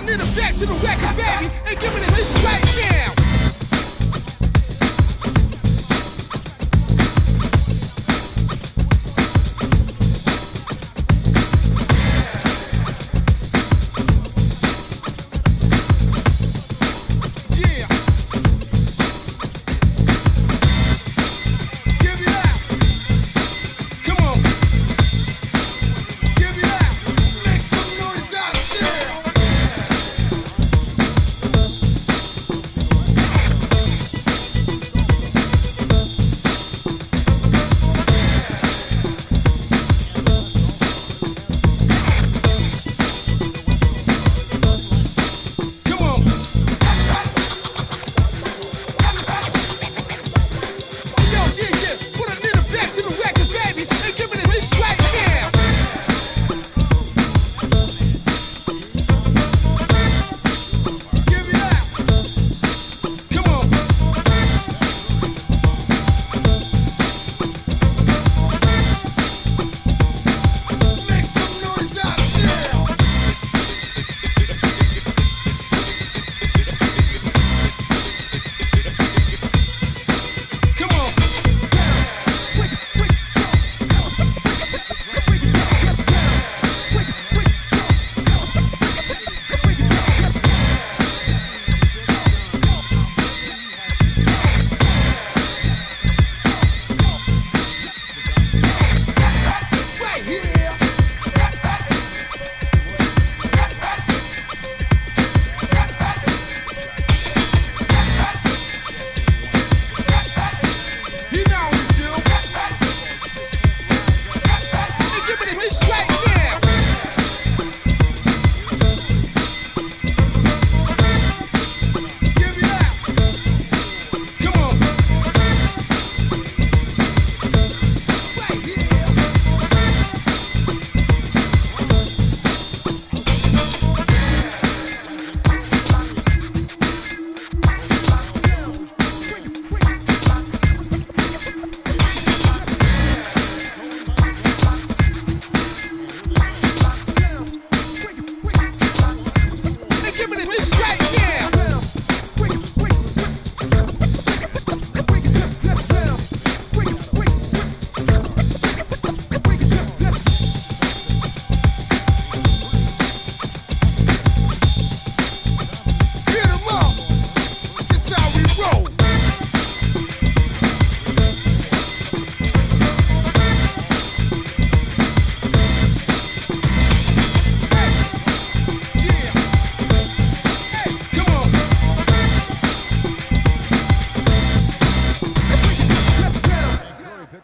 a nigga back to the record, baby, and give me this right now.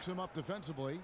Him up defensively.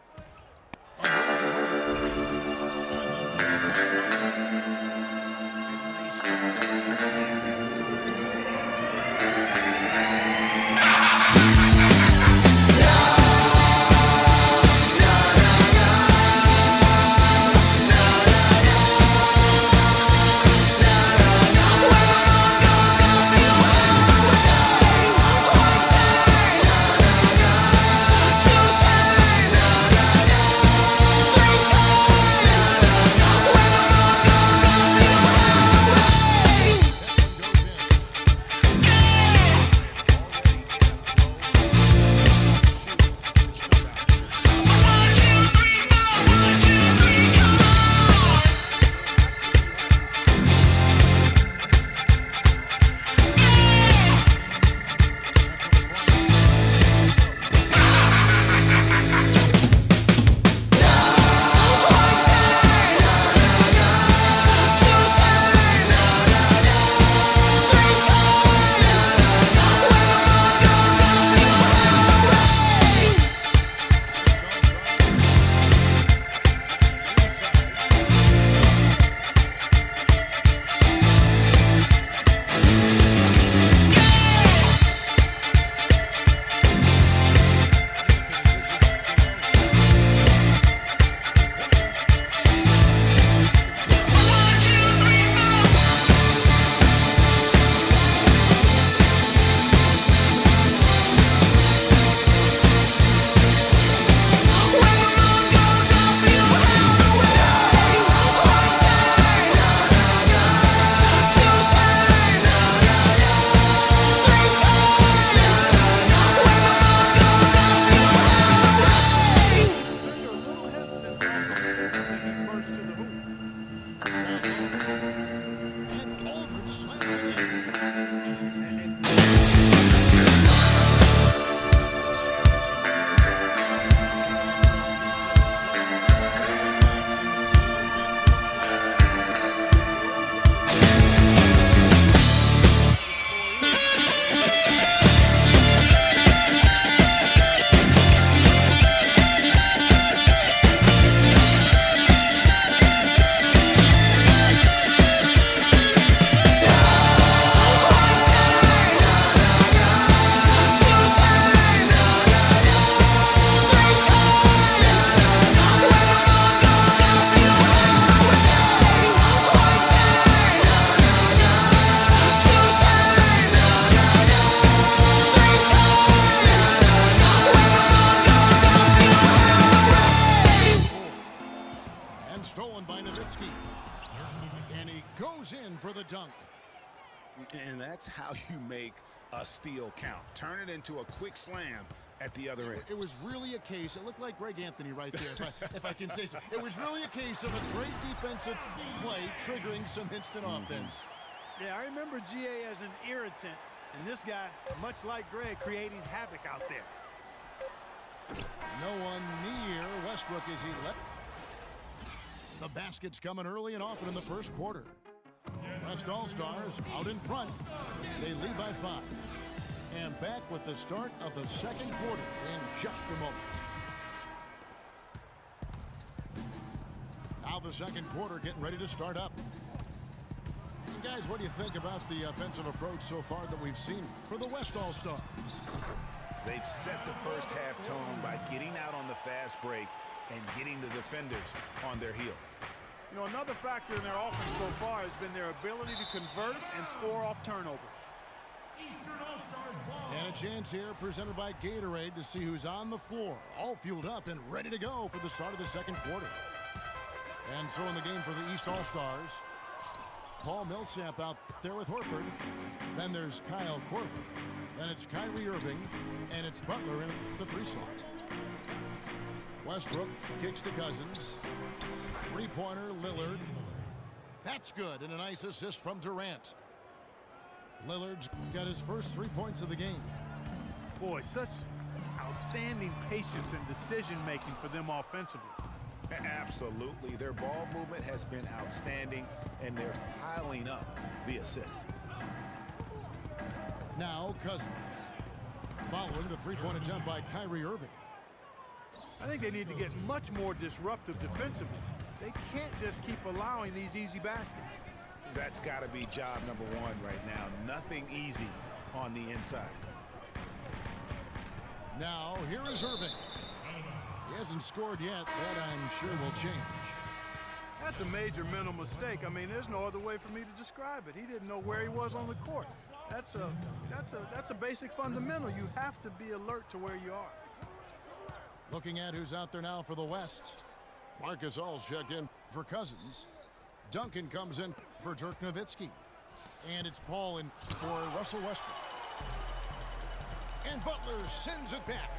goes in for the dunk. And that's how you make a steal count. Turn it into a quick slam at the other end. It was really a case, it looked like Greg Anthony right there, if I can say so. It was really a case of a great defensive play triggering some instant offense. Yeah, I remember GA as an irritant, and this guy, much like Greg, creating havoc out there. No one near Westbrook as he let. The basket's coming early and often in the first quarter. West All-Stars out in front. They lead by 5. And back with the start of the second quarter in just a moment. Now the second quarter getting ready to start up. And guys, what do you think about the offensive approach so far that we've seen for the West All-Stars? They've set the first half tone by getting out on the fast break and getting the defenders on their heels. You know, another factor in their offense so far has been their ability to convert and score off turnovers. Eastern All-Stars ball. And a chance here presented by Gatorade to see who's on the floor, all fueled up and ready to go for the start of the second quarter. And so in the game for the East All-Stars, Paul Millsap out there with Horford. Then there's Kyle Korver. Then it's Kyrie Irving, and it's Butler in the 3 slot. Westbrook kicks to Cousins. Three-pointer, Lillard. That's good, and a nice assist from Durant. Lillard's got his first 3 points of the game. Boy, such outstanding patience and decision-making for them offensively. Absolutely. Their ball movement has been outstanding, and they're piling up the assists. Now Cousins. Following the three-point attempt by Kyrie Irving. I think they need to get much more disruptive defensively. They can't just keep allowing these easy baskets. That's got to be job number 1 right now. Nothing easy on the inside. Now here is Irving. He hasn't scored yet. That I'm sure will change. That's a major mental mistake. I mean, there's no other way for me to describe it. He didn't know where he was on the court. That's a basic fundamental. You have to be alert to where you are. Looking at who's out there now for the West. Marcus All's checked in for Cousins. Duncan comes in for Dirk Nowitzki. And it's Paul in for Russell Westbrook. And Butler sends it back.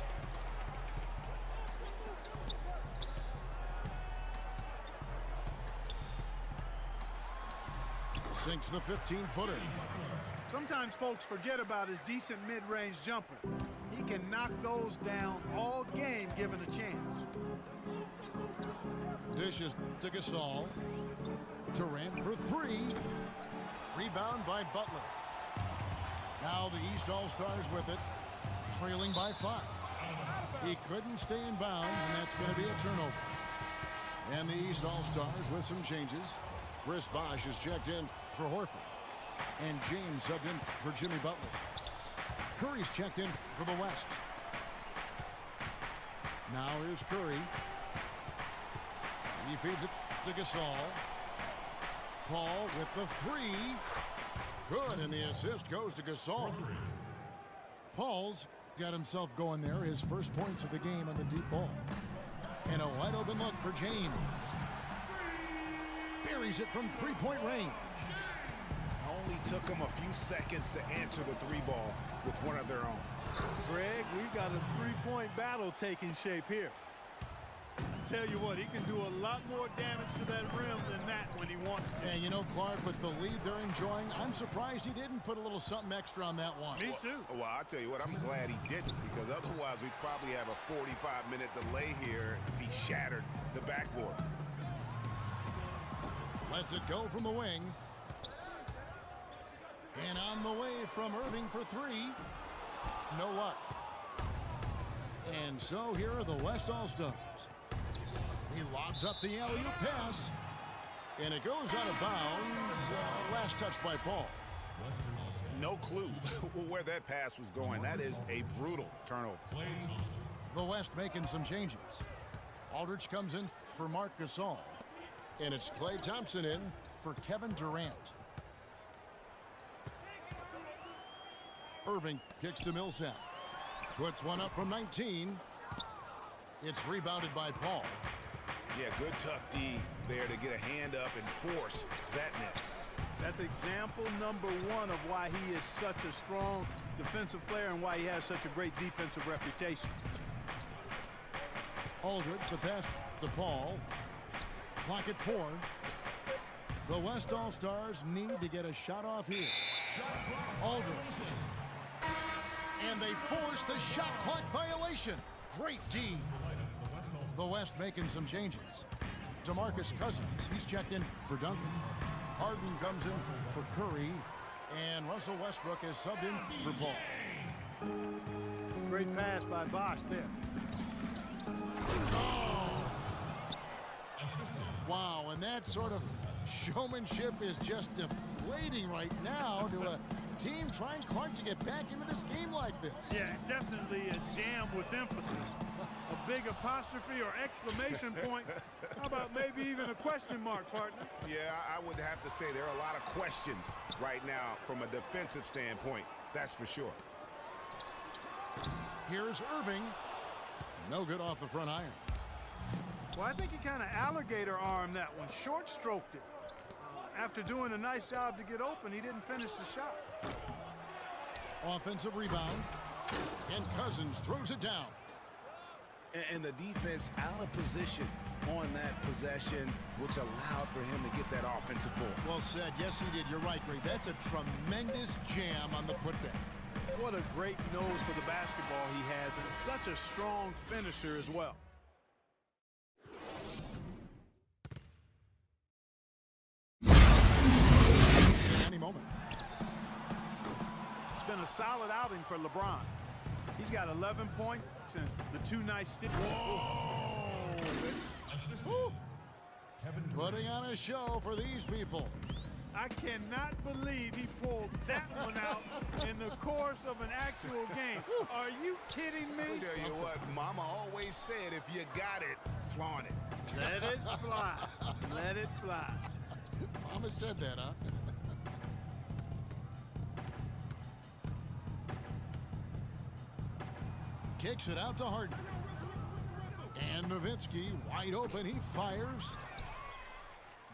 Sinks the 15-footer. Sometimes folks forget about his decent mid-range jumper. He can knock those down all game given a chance. Dishes to Gasol. Durant for 3. Rebound by Butler. Now the East All-Stars with it, trailing by 5. He couldn't stay in bounds, and that's going to be a turnover. And the East All-Stars with some changes. Chris Bosh is checked in for Horford. And James subbed in for Jimmy Butler. Curry's checked in for the West. Now here's Curry. He feeds it to Gasol. Paul with the 3. Good, and the assist goes to Gasol. Paul's got himself going there, his first points of the game on the deep ball. And a wide open look for James. Buries it from 3-point range. Only took them a few seconds to answer the 3 ball with one of their own. Greg, we've got a 3-point battle taking shape here. Tell you what, he can do a lot more damage to that rim than that when he wants to. And you know, Clark, with the lead they're enjoying, I'm surprised he didn't put a little something extra on that one. Me too. Well, I'll tell you what, I'm glad he didn't, because otherwise we'd probably have a 45-minute delay here if he shattered the backboard. Lets it go from the wing. And on the way from Irving for 3. No luck. And so here are the West All-Stars. He lobs up the alley-oop pass. And it goes out of bounds. Last touch by Paul. No clue where that pass was going. That is a brutal turnover. The West making some changes. Aldridge comes in for Marc Gasol. And it's Klay Thompson in for Kevin Durant. Irving kicks to Millsap. Puts one up from 19. It's rebounded by Paul. Yeah, good tough D there to get a hand up and force that miss. That's example number one of why he is such a strong defensive player and why he has such a great defensive reputation. Aldridge, the pass to Paul. Clock at 4. The West All-Stars need to get a shot off here. Aldridge. And they force the shot clock violation. Great D. The West making some changes. DeMarcus Cousins, he's checked in for Duncan. Harden comes in for Curry. And Russell Westbrook is subbed in for Paul. Great pass by Bosh there. Wow, and that sort of showmanship is just deflating right now to a team trying Clark to get back into this game like this. Yeah, definitely a jam with emphasis. A big apostrophe or exclamation point. How about maybe even a question mark, partner? Yeah, I would have to say there are a lot of questions right now from a defensive standpoint. That's for sure. Here's Irving. No good off the front iron. Well, I think he kind of alligator armed that one, short stroked it. After doing a nice job to get open, he didn't finish the shot. Offensive rebound. And Cousins throws it down. And the defense out of position on that possession, which allowed for him to get that offensive board. Well said. Yes, he did. You're right, Greg. That's a tremendous jam on the putback. What a great nose for the basketball he has, and such a strong finisher as well. Any moment. It's been a solid outing for LeBron. He's got 11 points and the 2 nice stitches. Putting on a show for these people. I cannot believe he pulled that one out in the course of an actual game. Are you kidding me? I'll tell you what, Mama always said, if you got it, flaunt it. Let it fly. Let it fly. Mama said that, huh? Kicks it out to Harden. And Nowitzki wide open. He fires.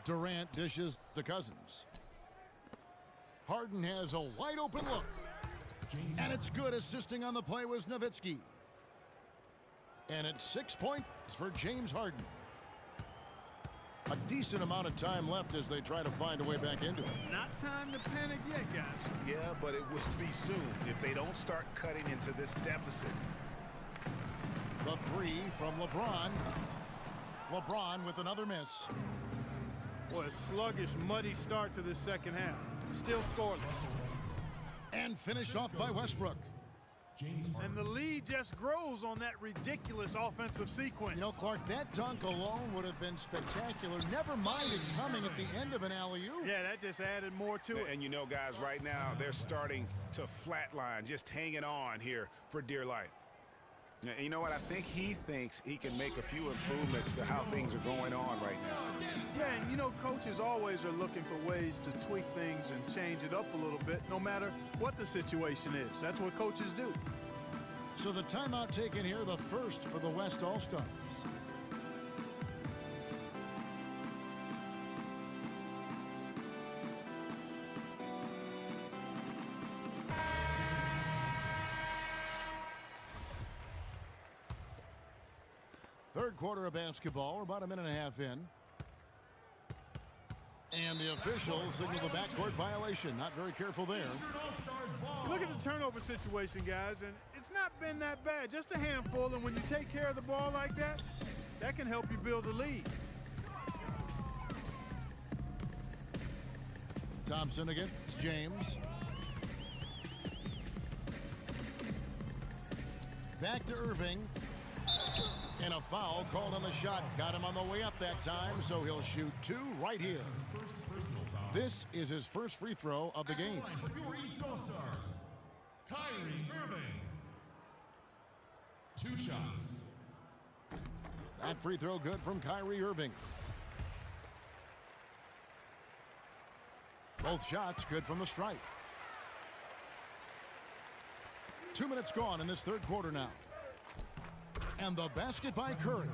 Durant dishes to Cousins. Harden has a wide open look. And it's good. Assisting on the play was Nowitzki. And it's 6 points for James Harden. A decent amount of time left as they try to find a way back into it. Not time to panic yet, guys. Yeah, but it will be soon if they don't start cutting into this deficit. The 3 from LeBron. LeBron with another miss. Boy, a sluggish, muddy start to this second half. Still scoreless. And finished off by Westbrook. And the lead just grows on that ridiculous offensive sequence. You know, Clark, that dunk alone would have been spectacular. Never mind it coming at the end of an alley-oop. Yeah, that just added more to it. And you know, guys, right now, they're starting to flatline, just hanging on here for dear life. And you know what? I think he thinks he can make a few improvements to how things are going on right now. Yeah, and you know, coaches always are looking for ways to tweak things and change it up a little bit, no matter what the situation is. That's what coaches do. So the timeout taken here, the first for the West All-Stars. Third quarter of basketball. We're about a minute and a half in. And the officials signal the backcourt violation. Not very careful there. Look at the turnover situation, guys, and it's not been that bad. Just a handful, and when you take care of the ball like that, that can help you build a lead. Thompson against James. Back to Irving. And a foul called on the shot. Got him on the way up that time, so he'll shoot 2 right here. This is his first free throw of the game. For your East All-Stars, Kyrie Irving. 2 shots. That free throw good from Kyrie Irving. Both shots good from the stripe. 2 minutes gone in this third quarter now. And the basket by Curry.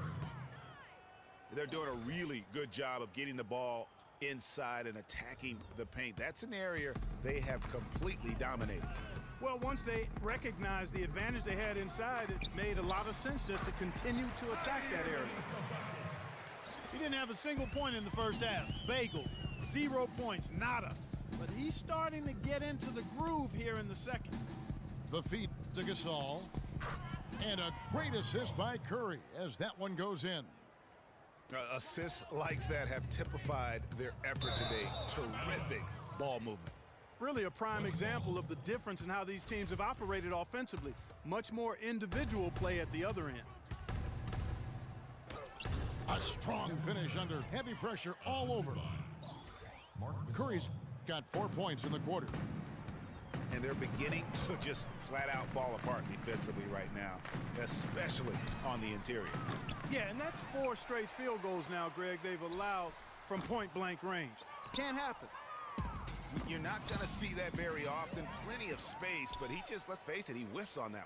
They're doing a really good job of getting the ball inside and attacking the paint. That's an area they have completely dominated. Well, once they recognized the advantage they had inside, it made a lot of sense just to continue to attack that area. He didn't have a single point in the first half. Bagel, 0 points, nada. But he's starting to get into the groove here in the second. The feed to Gasol. And a great assist by Curry as that one goes in. Assists like that have typified their effort today. Terrific ball movement. Really a prime example of the difference in how these teams have operated offensively. Much more individual play at the other end. A strong finish under heavy pressure all over. Curry's got 4 points in the quarter. And they're beginning to just flat out fall apart defensively right now, especially on the interior. Yeah, and that's 4 straight field goals now, Greg, they've allowed from point-blank range. Can't happen. You're not going to see that very often. Plenty of space, but he just, let's face it, he whiffs on that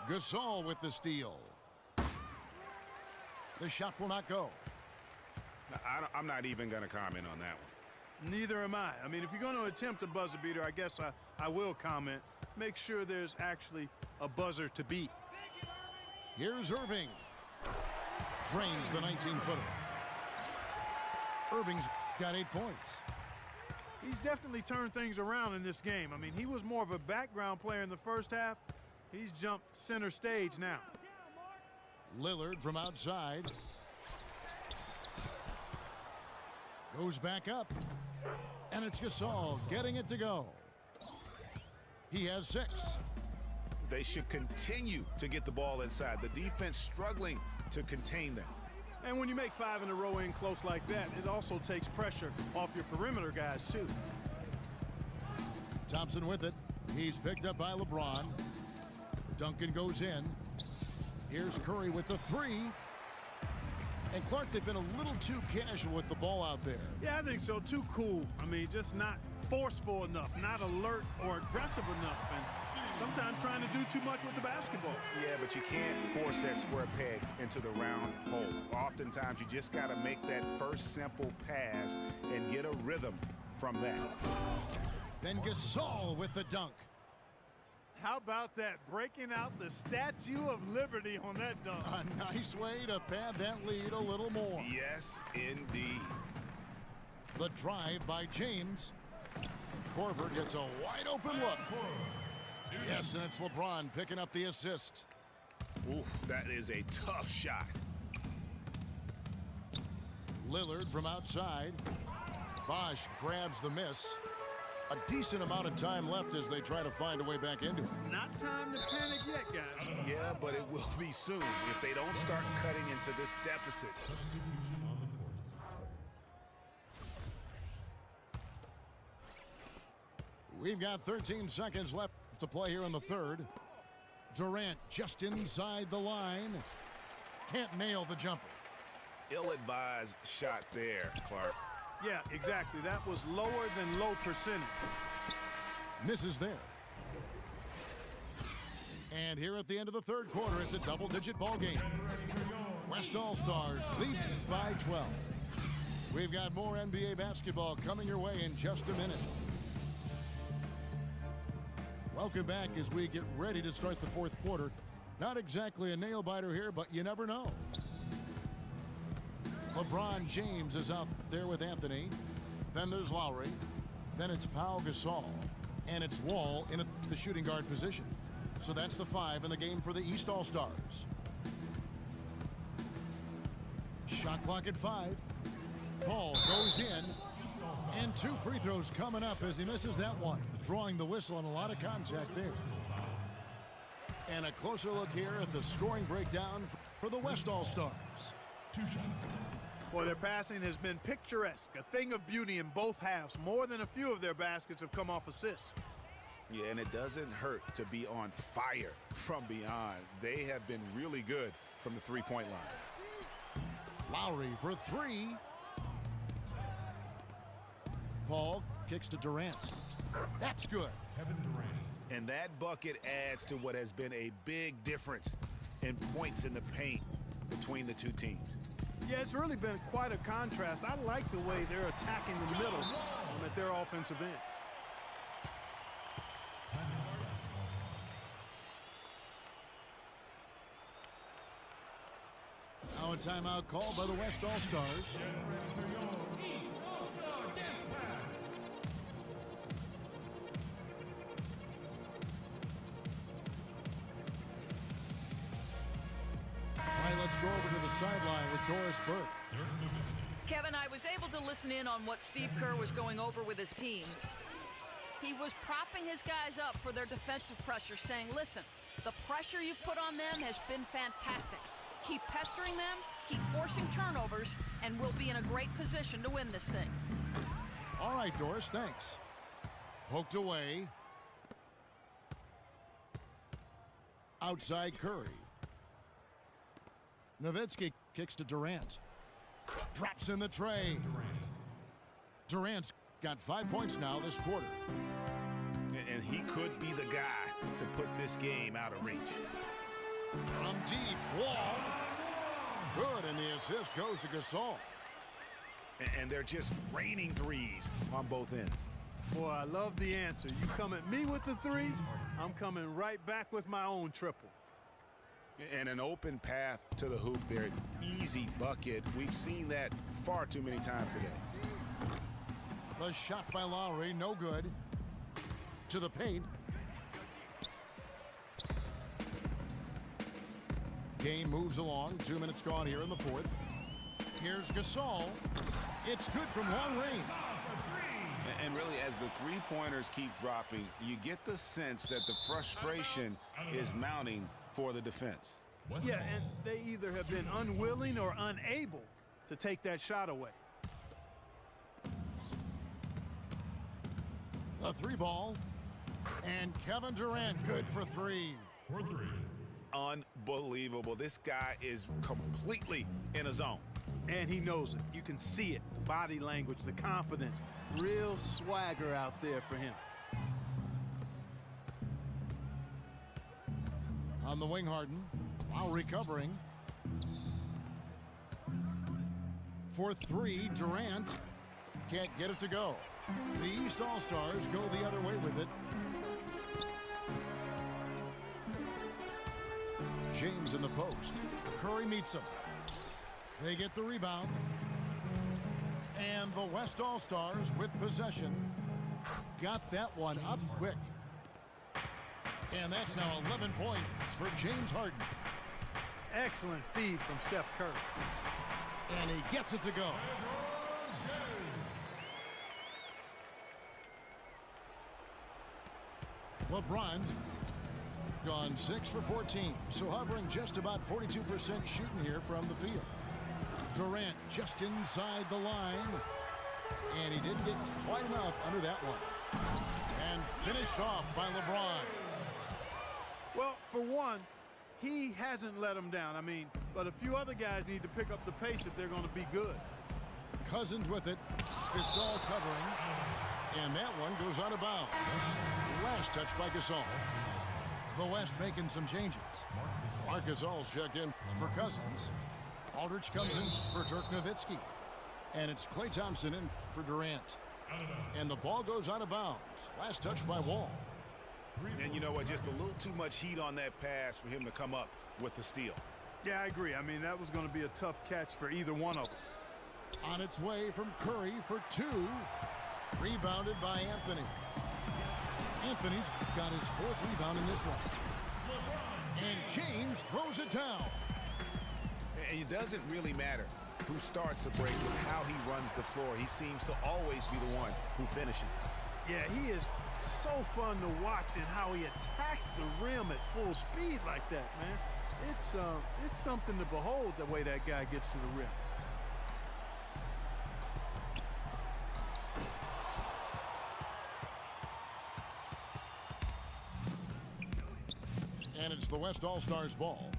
one. Gasol with the steal. The shot will not go. I'm not even going to comment on that one. Neither am I. I mean, if you're going to attempt a buzzer beater, I guess I will comment. Make sure there's actually a buzzer to beat. Here's Irving. Drains the 19-footer. Irving's got 8 points. He's definitely turned things around in this game. I mean, he was more of a background player in the first half. He's jumped center stage now. Lillard from outside. Goes back up. And it's Gasol getting it to go. He has 6. They should continue to get the ball inside. The defense struggling to contain them. And when you make 5 in a row in close like that, it also takes pressure off your perimeter guys, too. Thompson with it. He's picked up by LeBron. Duncan goes in. Here's Curry with the 3. And Clark, they've been a little too casual with the ball out there. Yeah, I think so. Too cool. I mean, just not forceful enough, not alert or aggressive enough, and sometimes trying to do too much with the basketball. Yeah, but you can't force that square peg into the round hole. Oftentimes, you just got to make that first simple pass and get a rhythm from that. Then Gasol with the dunk. How about that? Breaking out the Statue of Liberty on that dunk. A nice way to pad that lead a little more. Yes, indeed. The drive by James. Korver gets a wide open look. Yes, and it's LeBron picking up the assist. Oof, that is a tough shot. Lillard from outside. Bosch grabs the miss. A decent amount of time left as they try to find a way back into it. Not time to panic yet, guys. Yeah, but it will be soon if they don't start cutting into this deficit. We've got 13 seconds left to play here in the third. Durant just inside the line. Can't nail the jumper. Ill-advised shot there, Clark. Yeah, exactly. That was lower than low percentage. Misses there. And here at the end of the third quarter, it's a double-digit ball game. West All-Stars lead by 12. We've got more NBA basketball coming your way in just a minute. Welcome back as we get ready to start the fourth quarter. Not exactly a nail-biter here, but you never know. LeBron James is out there with Anthony. Then there's Lowry. Then it's Pau Gasol. And it's Wall in the shooting guard position. So that's the 5 in the game for the East All-Stars. Shot clock at 5. Paul goes in. And 2 free throws coming up as he misses that one. Drawing the whistle and a lot of contact there. And a closer look here at the scoring breakdown for the West All-Stars. 2 shots. Well, their passing has been picturesque, a thing of beauty in both halves. More than a few of their baskets have come off assists. Yeah, and it doesn't hurt to be on fire from beyond. They have been really good from the three-point line. Lowry for 3. Paul kicks to Durant. That's good. Kevin Durant. And that bucket adds to what has been a big difference in points in the paint between the two teams. Yeah, it's really been quite a contrast. I like the way they're attacking the middle at their offensive end. Now a timeout called by the West All-Stars. Get ready for your East All-Star Dance Pack. All right, let's go over to the sideline with Doris Burke. Kevin, I was able to listen in on what Steve Kerr was going over with his team. He was propping his guys up for their defensive pressure, saying, listen, the pressure you've put on them has been fantastic. Keep pestering them, keep forcing turnovers, and we'll be in a great position to win this thing. All right, Doris, thanks. Poked away. Outside Curry. Nowitzki kicks to Durant. Drops in the tray. Durant's got 5 points now this quarter. And he could be the guy to put this game out of reach. From deep, Wall. Good, and the assist goes to Gasol. And they're just raining threes on both ends. Boy, I love the answer. You come at me with the threes, I'm coming right back with my own triple. And an open path to the hoop there. Easy bucket. We've seen that far too many times today. The shot by Lowry, no good. To the paint. Game moves along. 2 minutes gone here in the fourth. Here's Gasol. It's good from long range. And really, as the three-pointers keep dropping, you get the sense that the frustration is mounting for the defense. Yeah, and they either have been unwilling or unable to take that shot away. The three ball. And Kevin Durant, good for three. For three. Unbelievable. This guy is completely in a zone. And he knows it. You can see it. The body language, the confidence. Real swagger out there for him. On the wing, Harden. While recovering. For three, Durant can't get it to go. The East All-Stars go the other way with it. James in the post. Curry meets him. They get the rebound. And the West All-Stars with possession. Got that one up quick. And that's now 11 points for James Harden. Excellent feed from Steph Curry. And he gets it to go. LeBron gone 6 for 14, so hovering just about 42% shooting here from the field. Durant just inside the line, and he didn't get quite enough under that one. And finished off by LeBron. Well, for one, he hasn't let them down. I mean, but a few other guys need to pick up the pace if they're going to be good. Cousins with it. Gasol covering. And that one goes out of bounds. Last touch by Gasol. The West making some changes. Marc Gasol's checked in for Cousins. Aldridge comes in for Dirk Nowitzki. And it's Klay Thompson in for Durant. And the ball goes out of bounds. Last touch by Wall. And you know what? Just a little too much heat on that pass for him to come up with the steal. Yeah, I agree. I mean, that was going to be a tough catch for either one of them. On its way from Curry for two. Rebounded by Anthony. Anthony's got his fourth rebound in this one. And James throws it down. And it doesn't really matter who starts the break with how he runs the floor. He seems to always be the one who finishes it. Yeah, he is so fun to watch and how he attacks the rim at full speed like that, man. It's something to behold the way that guy gets to the rim. And it's the West All-Stars ball.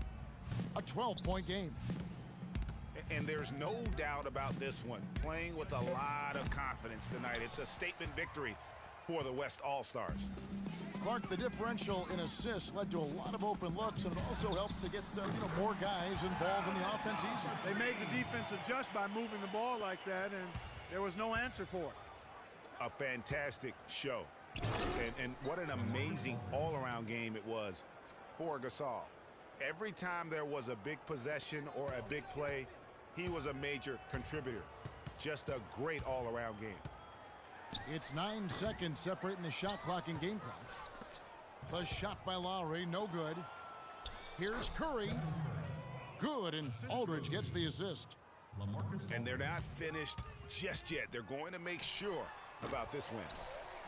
A 12-point game. And there's no doubt about this one. Playing with a lot of confidence tonight. It's a statement victory for the West All-Stars. Clark, the differential in assists led to a lot of open looks, and it also helped to get more guys involved in the offense easy. They made the defense adjust by moving the ball like that, and there was no answer for it. A fantastic show. And what an amazing all-around game it was for Gasol. Every time there was a big possession or a big play, he was a major contributor. Just a great all-around game. It's 9 seconds separating the shot clock and game clock. The shot by Lowry, no good. Here's Curry. Good, and Aldridge gets the assist. And they're not finished just yet. They're going to make sure about this win.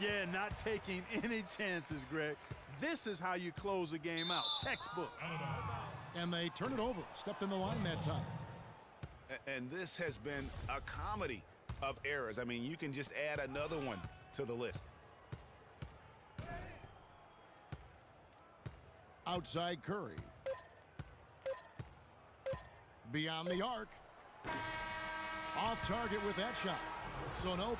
Yeah, not taking any chances, Greg. This is how you close a game out. Textbook. And they turn it over. Stepped in the line that time. And this has been a comedy of errors. I mean, you can just add another one to the list. Outside Curry. Beyond the arc. Off target with that shot. So no